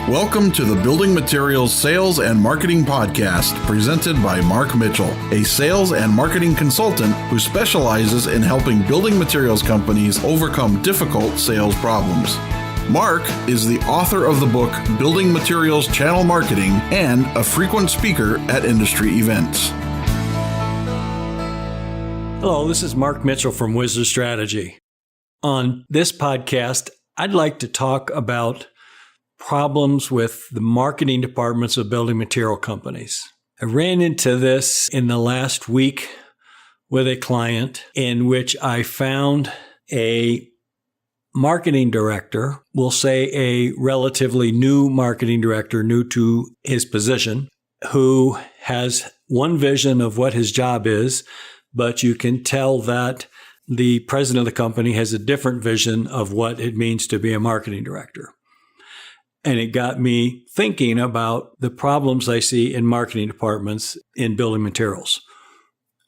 Welcome to the Building Materials Sales and Marketing Podcast, presented by Mark Mitchell, a sales and marketing consultant who specializes in helping building materials companies overcome difficult sales problems. Mark is the author of the book Building Materials Channel Marketing and a frequent speaker at industry events. Hello, this is Mark Mitchell from Wizard Strategy. On this podcast, I'd like to talk about problems with the marketing departments of building material companies. I ran into this in the last week with a client in which I found a marketing director, we'll say a relatively new marketing director, new to his position, who has one vision of what his job is, but you can tell that the president of the company has a different vision of what it means to be a marketing director. And it got me thinking about the problems I see in marketing departments in building materials.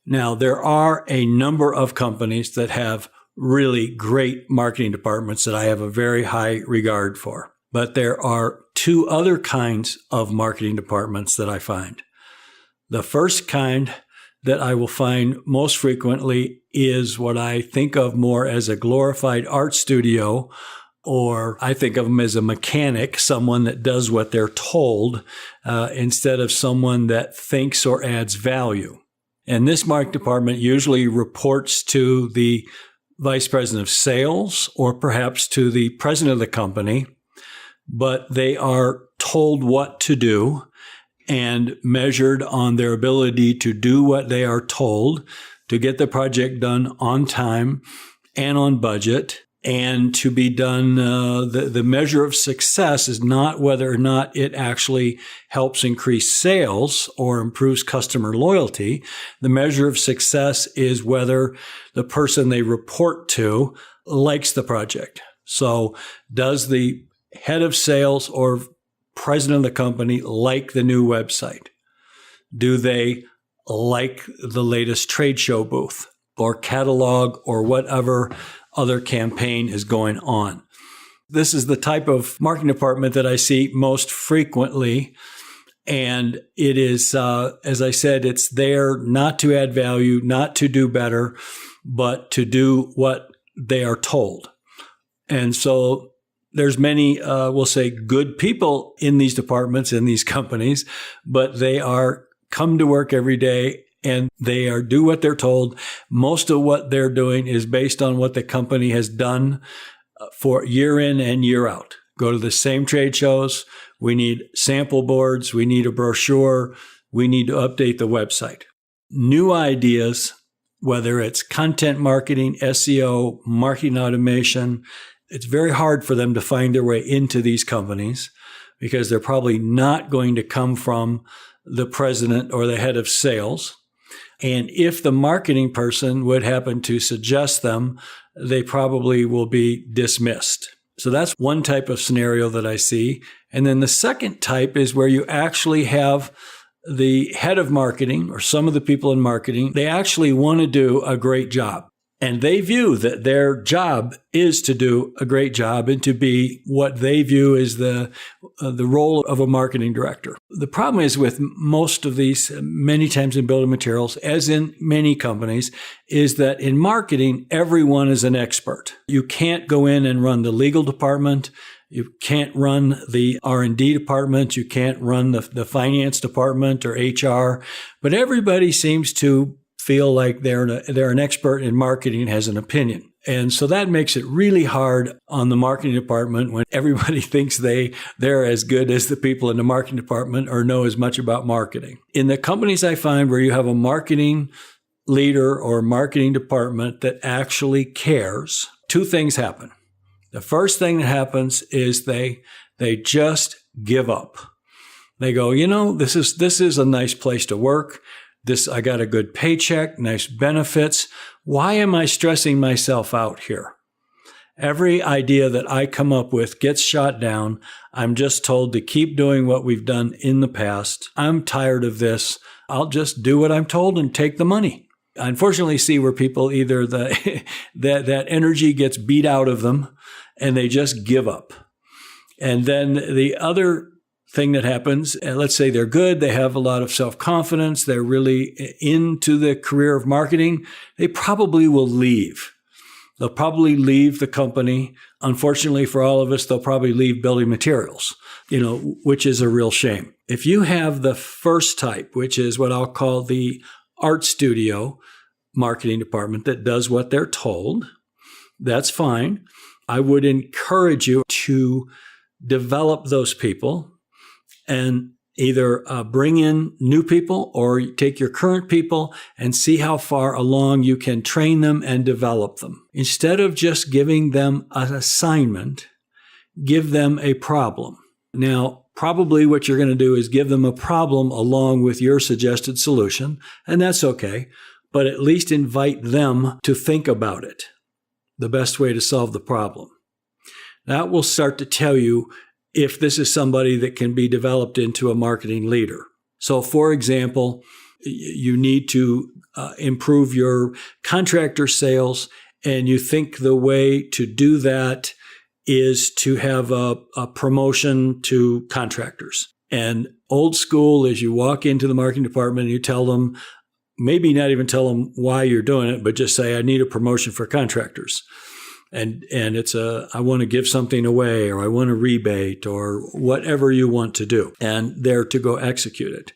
Now, there are a number of companies that have really great marketing departments that I have a very high regard for. But there are two other kinds of marketing departments that I find. The first kind that I will find most frequently is what I think of more as a glorified art studio, or I think of them as a mechanic, someone that does what they're told, instead of someone that thinks or adds value. And this marketing department usually reports to the vice president of sales or perhaps to the president of the company, but they are told what to do and measured on their ability to do what they are told, to get the project done on time and on budget, and to be done. The measure of success is not whether or not it actually helps increase sales or improves customer loyalty. The measure of success is whether the person they report to likes the project. So does the head of sales or president of the company like the new website? Do they like the latest trade show booth or catalog or whatever other campaign is going on? This is the type of marketing department that I see most frequently. And it is, as I said, it's there not to add value, not to do better, but to do what they are told. And so there's many, we'll say, good people in these departments, in these companies, but they are come to work every day and they are do what they're told. Most of what they're doing is based on what the company has done for year in and year out. Go to the same trade shows. We need sample boards. We need a brochure. We need to update the website. New ideas, whether it's content marketing, SEO, marketing automation, it's very hard for them to find their way into these companies because they're probably not going to come from the president or the head of sales. And if the marketing person would happen to suggest them, they probably will be dismissed. So that's one type of scenario that I see. And then the second type is where you actually have the head of marketing or some of the people in marketing, they actually want to do a great job. And they view that their job is to do a great job and to be what they view as the role of a marketing director. The problem is with most of these, many times in building materials, as in many companies, is that in marketing, everyone is an expert. You can't go in and run the legal department. You can't run the R&D department. You can't run the finance department or HR. But everybody seems to feel like they're an expert in marketing and has an opinion. And so that makes it really hard on the marketing department when everybody thinks they're as good as the people in the marketing department or know as much about marketing. In the companies I find where you have a marketing leader or marketing department that actually cares, two things happen. The first thing that happens is they just give up. They go, this is a nice place to work. I got a good paycheck, nice benefits. Why am I stressing myself out here? Every idea that I come up with gets shot down. I'm just told to keep doing what we've done in the past. I'm tired of this. I'll just do what I'm told and take the money. I unfortunately see where people either that energy gets beat out of them and they just give up. And then the other thing that happens, let's say they're good, they have a lot of self-confidence, they're really into the career of marketing, they probably will leave. They'll probably leave the company. Unfortunately for all of us, they'll probably leave building materials, which is a real shame. If you have the first type, which is what I'll call the art studio marketing department that does what they're told, that's fine. I would encourage you to develop those people and either bring in new people or take your current people and see how far along you can train them and develop them. Instead of just giving them an assignment, give them a problem. Now, probably what you're going to do is give them a problem along with your suggested solution, and that's okay, but at least invite them to think about it, the best way to solve the problem. That will start to tell you if this is somebody that can be developed into a marketing leader. So, for example, you need to improve your contractor sales, and you think the way to do that is to have a promotion to contractors. And old school is you walk into the marketing department and you tell them, maybe not even tell them why you're doing it, but just say, I need a promotion for contractors. And it's I want to give something away, or I want a rebate, or whatever you want to do. And they're to go execute it.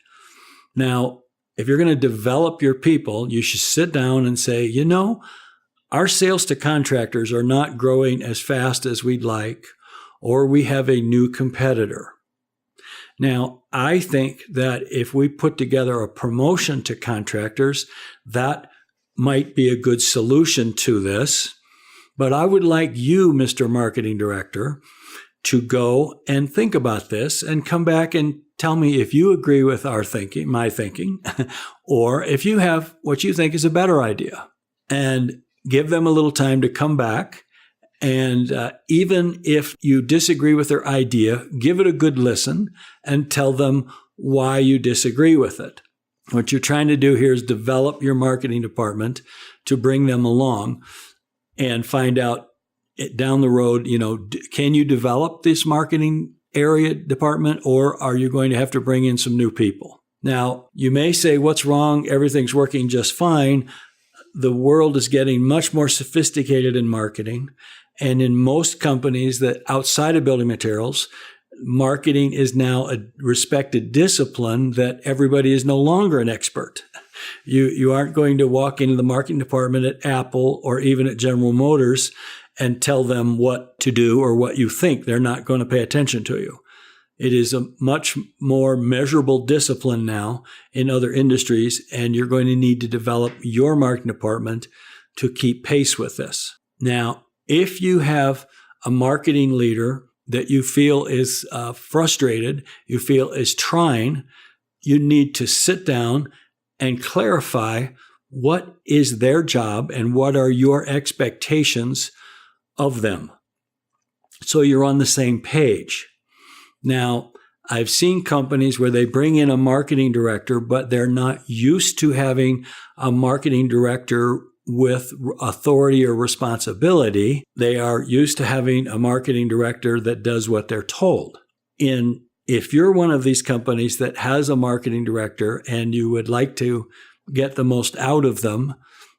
Now, if you're going to develop your people, you should sit down and say, our sales to contractors are not growing as fast as we'd like, or we have a new competitor. Now, I think that if we put together a promotion to contractors, that might be a good solution to this. But I would like you, Mr. Marketing Director, to go and think about this and come back and tell me if you agree with my thinking, or if you have what you think is a better idea. And give them a little time to come back. And even if you disagree with their idea, give it a good listen and tell them why you disagree with it. What you're trying to do here is develop your marketing department to bring them along and find out down the road, can you develop this marketing area department, or are you going to have to bring in some new people? Now, you may say, what's wrong? Everything's working just fine. The world is getting much more sophisticated in marketing. And in most companies that outside of building materials, marketing is now a respected discipline that everybody is no longer an expert. You aren't going to walk into the marketing department at Apple or even at General Motors and tell them what to do or what you think. They're not going to pay attention to you. It is a much more measurable discipline now in other industries, and you're going to need to develop your marketing department to keep pace with this. Now, if you have a marketing leader that you feel is frustrated, you feel is trying, you need to sit down and clarify what is their job and what are your expectations of them, so you're on the same page. Now, I've seen companies where they bring in a marketing director, but they're not used to having a marketing director with authority or responsibility. They are used to having a marketing director that does what they're told. If you're one of these companies that has a marketing director and you would like to get the most out of them,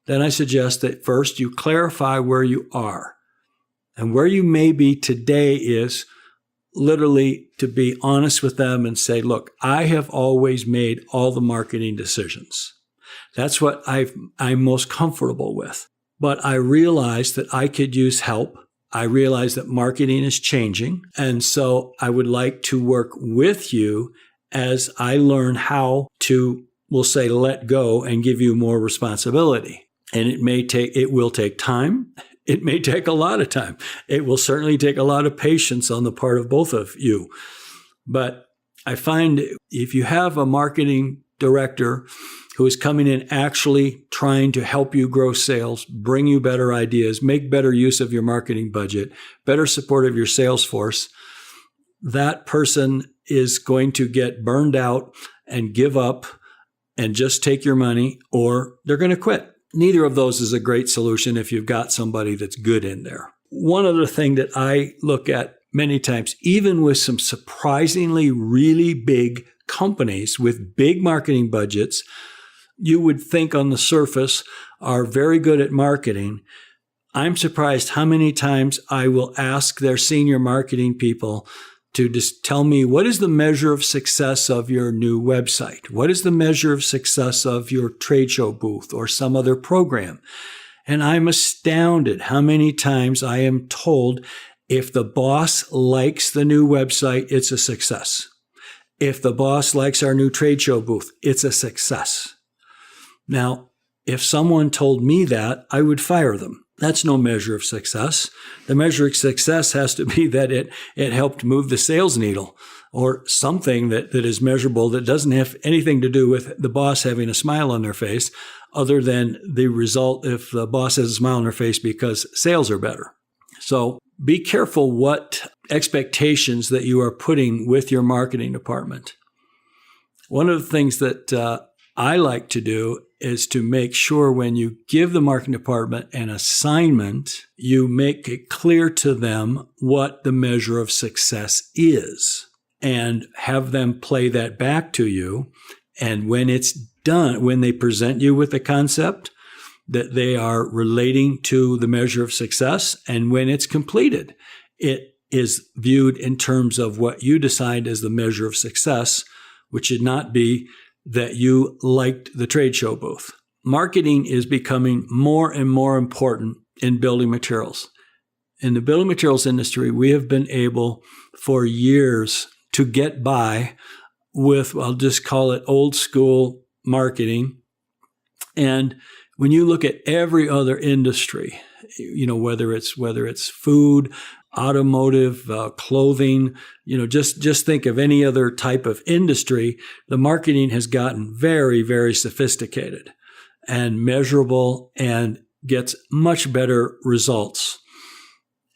then I suggest that first you clarify where you are. And where you may be today is literally to be honest with them and say, look, I have always made all the marketing decisions. That's what I'm most comfortable with. But I realized that I could use help. I realize that marketing is changing. And so I would like to work with you as I learn how to, we'll say, let go and give you more responsibility. And it will take time. It may take a lot of time. It will certainly take a lot of patience on the part of both of you. But I find if you have a marketing director who is coming in actually trying to help you grow sales, bring you better ideas, make better use of your marketing budget, better support of your sales force, that person is going to get burned out and give up and just take your money, or they're going to quit. Neither of those is a great solution if you've got somebody that's good in there. One other thing that I look at many times, even with some surprisingly really big companies with big marketing budgets, you would think on the surface are very good at marketing. I'm surprised how many times I will ask their senior marketing people to just tell me, what is the measure of success of your new website? What is the measure of success of your trade show booth or some other program? And I'm astounded how many times I am told, if the boss likes the new website, it's a success. If the boss likes our new trade show booth, it's a success. Now, if someone told me that, I would fire them. That's no measure of success. The measure of success has to be that it helped move the sales needle, or something that is measurable that doesn't have anything to do with the boss having a smile on their face, other than the result if the boss has a smile on their face because sales are better. So be careful what expectations that you are putting with your marketing department. One of the things that I like to do is to make sure when you give the marketing department an assignment, you make it clear to them what the measure of success is and have them play that back to you. And when it's done, when they present you with the concept, that they are relating to the measure of success. And when it's completed, it is viewed in terms of what you decide as the measure of success, which should not be that you liked the trade show booth. Marketing is becoming more and more important in building materials. In the building materials industry, we have been able for years to get by with, I'll just call it old school marketing. And when you look at every other industry, whether it's food, automotive, clothing, just think of any other type of industry, the marketing has gotten very, very sophisticated and measurable and gets much better results.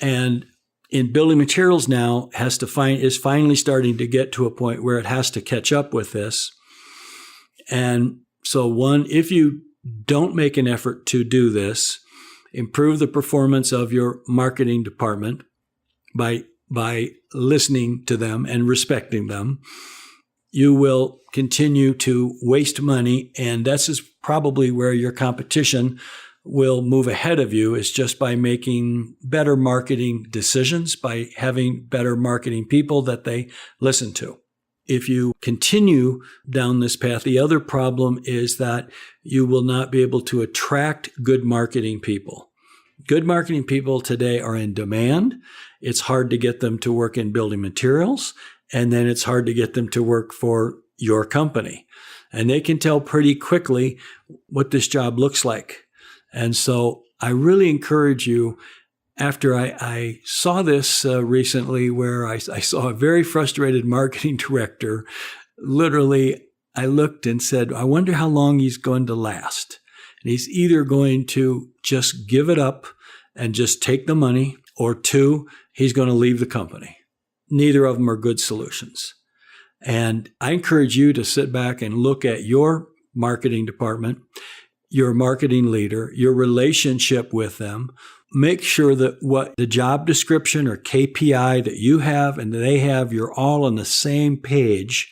And in building materials now is finally starting to get to a point where it has to catch up with this. And so one, if you don't make an effort to do this, improve the performance of your marketing department by listening to them and respecting them, you will continue to waste money. And that's probably where your competition will move ahead of you, is just by making better marketing decisions, by having better marketing people that they listen to. If you continue down this path, the other problem is that you will not be able to attract good marketing people. Good marketing people today are in demand. It's hard to get them to work in building materials, and then it's hard to get them to work for your company. And they can tell pretty quickly what this job looks like. And so I really encourage you, after I saw this recently, where I saw a very frustrated marketing director, literally, I looked and said, I wonder how long he's going to last. And he's either going to just give it up and just take the money, or two, he's going to leave the company. Neither of them are good solutions. And I encourage you to sit back and look at your marketing department, your marketing leader, your relationship with them. Make sure that what the job description or KPI that you have and they have, you're all on the same page.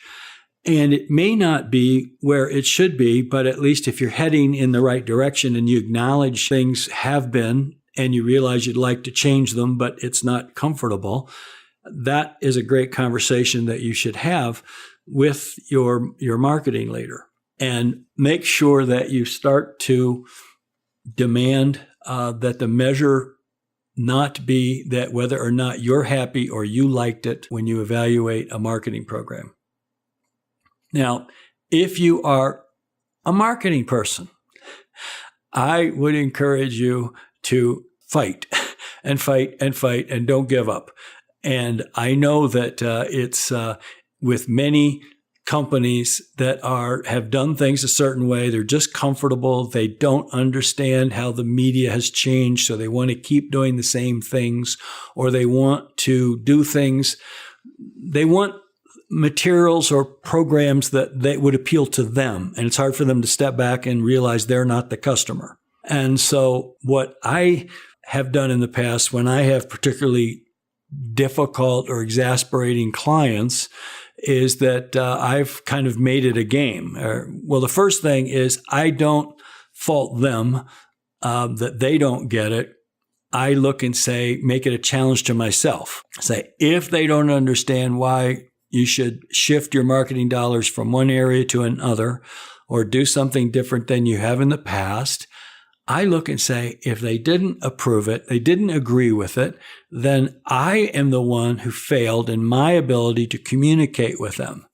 And it may not be where it should be, but at least if you're heading in the right direction and you acknowledge things have been and you realize you'd like to change them, but it's not comfortable, that is a great conversation that you should have with your marketing leader. And make sure that you start to demand that the measure not be that whether or not you're happy or you liked it when you evaluate a marketing program. Now, if you are a marketing person, I would encourage you to fight and fight and fight and don't give up. And I know that it's with many companies that have done things a certain way. They're just comfortable. They don't understand how the media has changed, so they want to keep doing the same things, or they want to do things. They want materials or programs that would appeal to them, and it's hard for them to step back and realize they're not the customer. And so what I have done in the past, when I have particularly difficult or exasperating clients is that I've kind of made it a game. Well, the first thing is I don't fault them that they don't get it. I look and say, make it a challenge to myself. Say, if they don't understand why you should shift your marketing dollars from one area to another or do something different than you have in the past, I look and say, if they didn't approve it, they didn't agree with it, then I am the one who failed in my ability to communicate with them.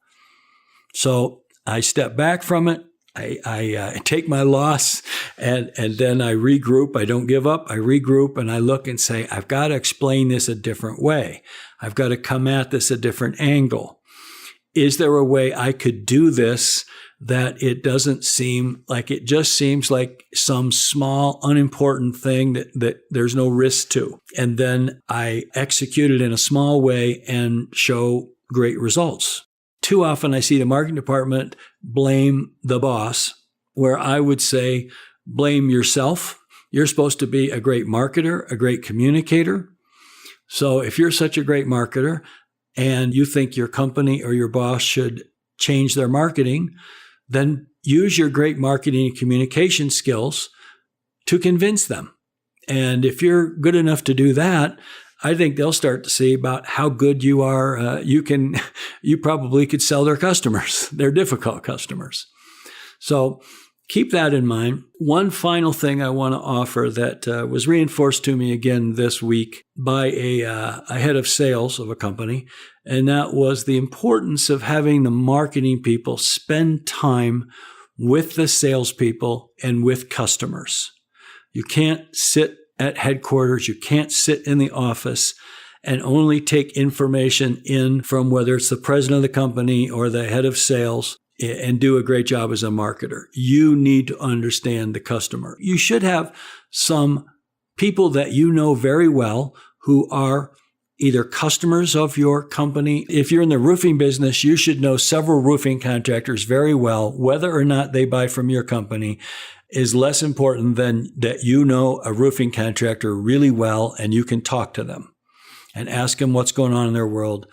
So I step back from it. I take my loss and then I regroup. I don't give up. I regroup and I look and say, I've got to explain this a different way. I've got to come at this a different angle. Is there a way I could do this that it doesn't seem like it just seems like some small, unimportant thing that there's no risk to? And then I execute it in a small way and show great results. Too often I see the marketing department blame the boss, where I would say, blame yourself. You're supposed to be a great marketer, a great communicator. So if you're such a great marketer and you think your company or your boss should change their marketing, then use your great marketing and communication skills to convince them. And if you're good enough to do that, I think they'll start to see about how good you are. You probably could sell their customers, their difficult customers. So keep that in mind. One final thing I want to offer that was reinforced to me again this week by a head of sales of a company, and that was the importance of having the marketing people spend time with the salespeople and with customers. You can't sit at headquarters, you can't sit in the office and only take information in from whether it's the president of the company or the head of sales and do a great job as a marketer. You need to understand the customer. You should have some people that you know very well who are either customers of your company. If you're in the roofing business, you should know several roofing contractors very well. Whether or not they buy from your company is less important than that you know a roofing contractor really well and you can talk to them and ask them what's going on in their world.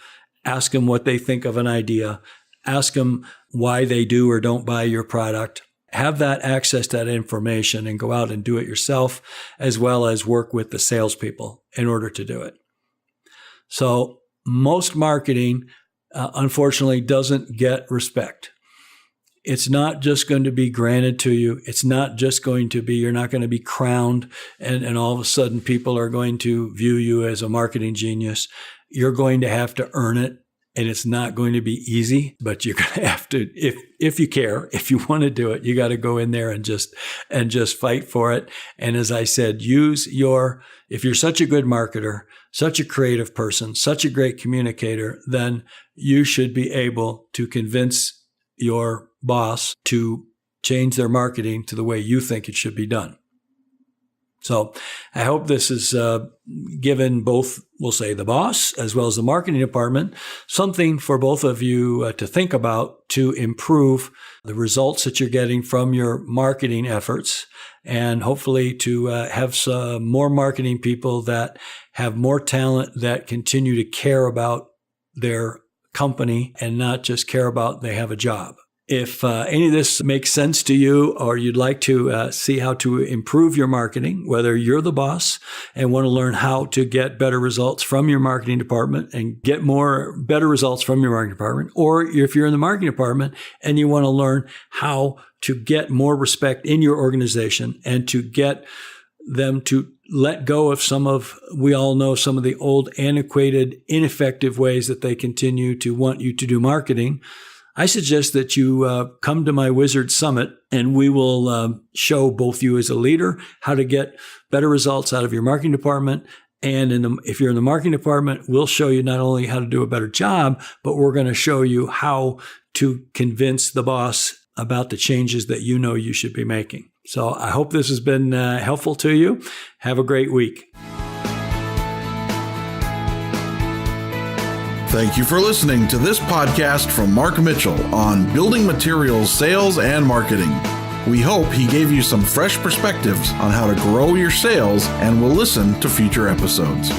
Ask them what they think of an idea. Ask them why they do or don't buy your product. Have that access to that information and go out and do it yourself, as well as work with the salespeople in order to do it. So most marketing, unfortunately, doesn't get respect. It's not just going to be granted to you. It's not just going to be, you're not going to be crowned and all of a sudden people are going to view you as a marketing genius. You're going to have to earn it. And it's not going to be easy, but you're going to have to, if you care, if you want to do it, you got to go in there and just fight for it. And as I said, if you're such a good marketer, such a creative person, such a great communicator, then you should be able to convince your boss to change their marketing to the way you think it should be done. So I hope this has given both, we'll say, the boss as well as the marketing department something for both of you to think about to improve the results that you're getting from your marketing efforts, and hopefully to have some more marketing people that have more talent that continue to care about their company and not just care about they have a job. If any of this makes sense to you, or you'd like to see how to improve your marketing, whether you're the boss and want to learn how to get better results from your marketing department and get better results from your marketing department, or if you're in the marketing department and you want to learn how to get more respect in your organization and to get them to let go of we all know some of the old, antiquated, ineffective ways that they continue to want you to do marketing, I suggest that you come to my Wizard Summit and we will show both you as a leader how to get better results out of your marketing department. And if you're in the marketing department, we'll show you not only how to do a better job, but we're going to show you how to convince the boss about the changes that you know you should be making. So I hope this has been helpful to you. Have a great week. Thank you for listening to this podcast from Mark Mitchell on building materials, sales, and marketing. We hope he gave you some fresh perspectives on how to grow your sales, and will listen to future episodes.